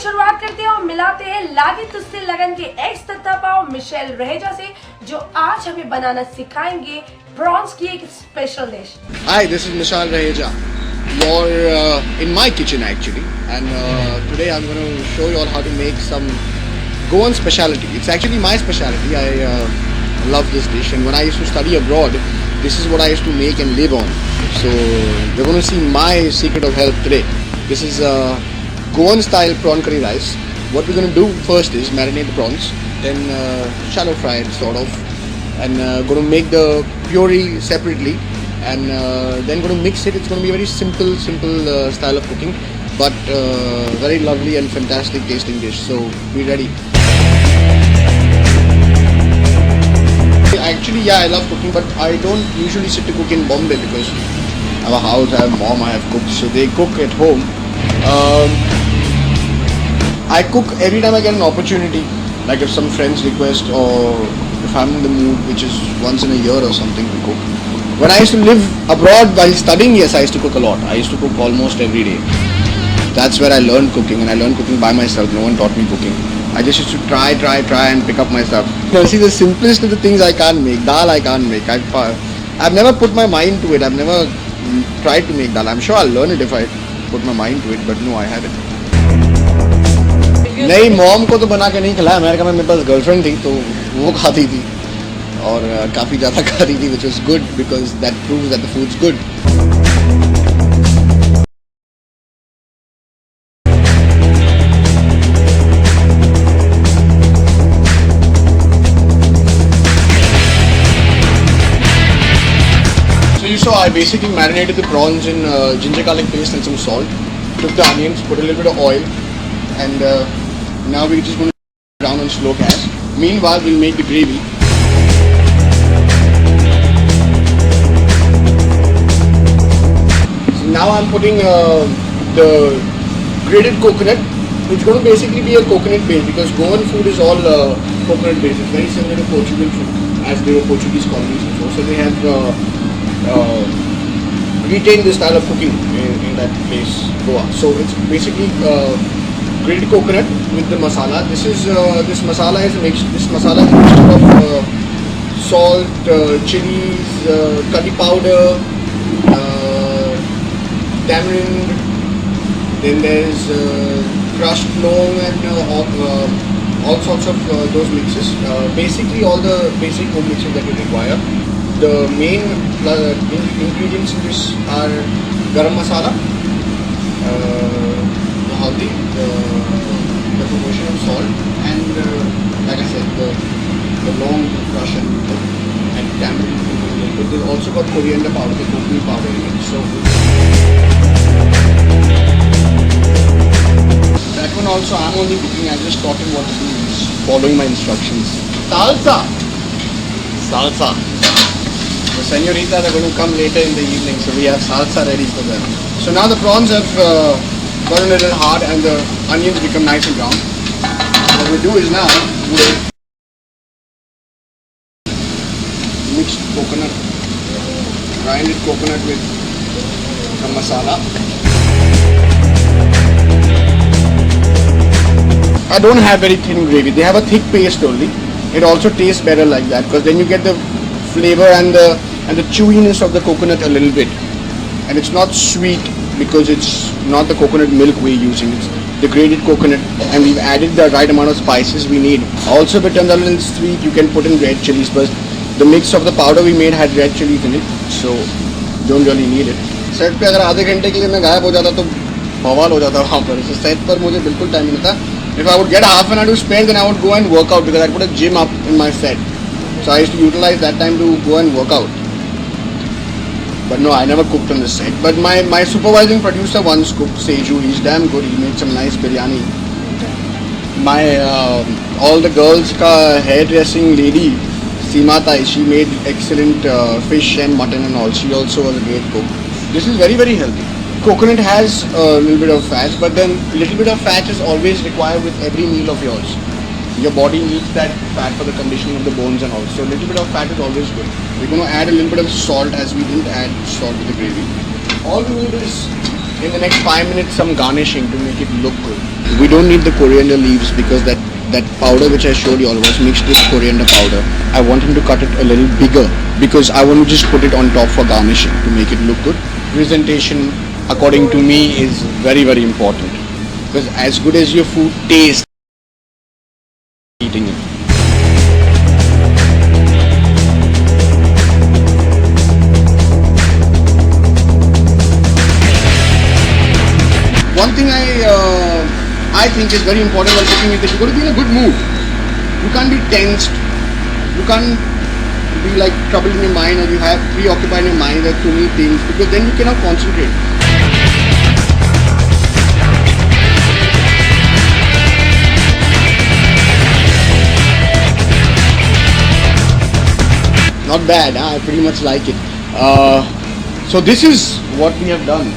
शुरुआत करते हैं और मिलाते हैं लागे तुझसे लगन के एक्स तत्ता पाव मिशेल रहेजा से, जो आज हमें बनाना सिखाएंगे प्रॉन्स की एक special dish. Hi, this is Mishal Raheja. You're in my kitchen actually, and today I'm going to show you all how to make some Goan specialty. It's actually my specialty. I love this dish, and when I used to study abroad, this is what I used to make and live on. So you're going to see my secret of health today. This is Goan style prawn curry rice. What we're going to do first is marinate the prawns, then shallow fry it sort of, and going to make the puree separately, and then going to mix it. It's going to be a very simple style of cooking, but very lovely and fantastic tasting dish. So be ready. Actually, yeah, I love cooking, but I don't usually sit to cook in Bombay because I have a house, I have mom, I have cooks, so they cook at home. I cook every time I get an opportunity, like if some friends request or if I'm in the mood, which is once in a year or something, we cook. When I used to live abroad while studying, yes, I used to cook a lot. I used to cook almost every day. That's where I learned cooking, and I learned cooking by myself. No one taught me cooking. I just used to try and pick up my stuff. You see, the simplest of the things I can't make. Dal I can't make. I've never put my mind to it. I've never tried to make dal. I'm sure I'll learn it if I put my mind to it, but no, I haven't. नहीं, mom को तो बना के नहीं खिलाया। America में मेरे पास girlfriend थी तो वो खाती थी और काफ़ी ज़्यादा खाती थी, which was good because that proves that the food's good. So you saw I basically marinated the prawns in ginger garlic paste and some salt. Took the onions, put a little bit of oil, and now we're just going to brown on slow gas. Meanwhile, we'll make the gravy. So now I'm putting the grated coconut. It's going to basically be a coconut base because Goan food is all coconut based. It's very similar to Portugal food, as they were Portuguese colonies before. So they have retained this style of cooking in that place, Goa. So it's basically grated coconut with the masala. This masala is a mixture of salt, chilies, curry powder, tamarind. Then there's crushed long and all sorts of those mixes. Basically, all the basic home mixes that you require. The main ingredients in this are garam masala, the haldi, the proportion of salt, and like I said, the long Russian and tamarind. But they've also got coriander powder, the coconut powder in it. So that one also I'm only cooking. I just taught him what to do. He's following my instructions. Salsa. The senoritas are going to come later in the evening, so we have salsa ready for them. So now the prawns have gotten a little hard and the onions become nice and brown. What we do is now we'll mix coconut, grinded coconut with some masala. I don't have very thin gravy. They have a thick paste only. It also tastes better like that because then you get the flavor and the chewiness of the coconut a little bit, and it's not sweet because it's not the coconut milk we're using. It's the grated coconut, and we've added the right amount of spices we need. Also, if it turns out a little sweet, you can put in red chilies, but the mix of the powder we made had red chilies in it, so don't really need it. Set पे अगर आधे घंटे के लिए मैं गायब हो जाता तो बवाल हो जाता वहाँ पर. So सेट पर मुझे बिल्कुल टाइम नहीं था. If I would get half an hour to spend, then I would go and work out because I put a gym up in my set. So I used to utilize that time to go and work out. But no, I never cooked on the set. But my supervising producer once cooked Seju. He's damn good. He made some nice biryani. My all the girls' hairdressing lady, Seema Tai, she made excellent fish and mutton and all. She also was a great cook. This is very, very healthy. Coconut has a little bit of fat, but then a little bit of fat is always required with every meal of yours. Your body needs that fat for the conditioning of the bones and all. So a little bit of fat is always good. We're going to add a little bit of salt as we didn't add salt to the gravy. All we need is in the next 5 minutes some garnishing to make it look good. We don't need the coriander leaves because that powder which I showed you all was mixed with coriander powder. I want him to cut it a little bigger because I want to just put it on top for garnishing to make it look good. Presentation, according to me, is very, very important because as good as your food tastes, eating it. One thing I think is very important while cooking is that you've got to be in a good mood. You can't be tensed. You can't be like troubled in your mind, or you have preoccupied in your mind with too many things, because then you cannot concentrate. Not bad, huh? I pretty much like it. So this is what we have done.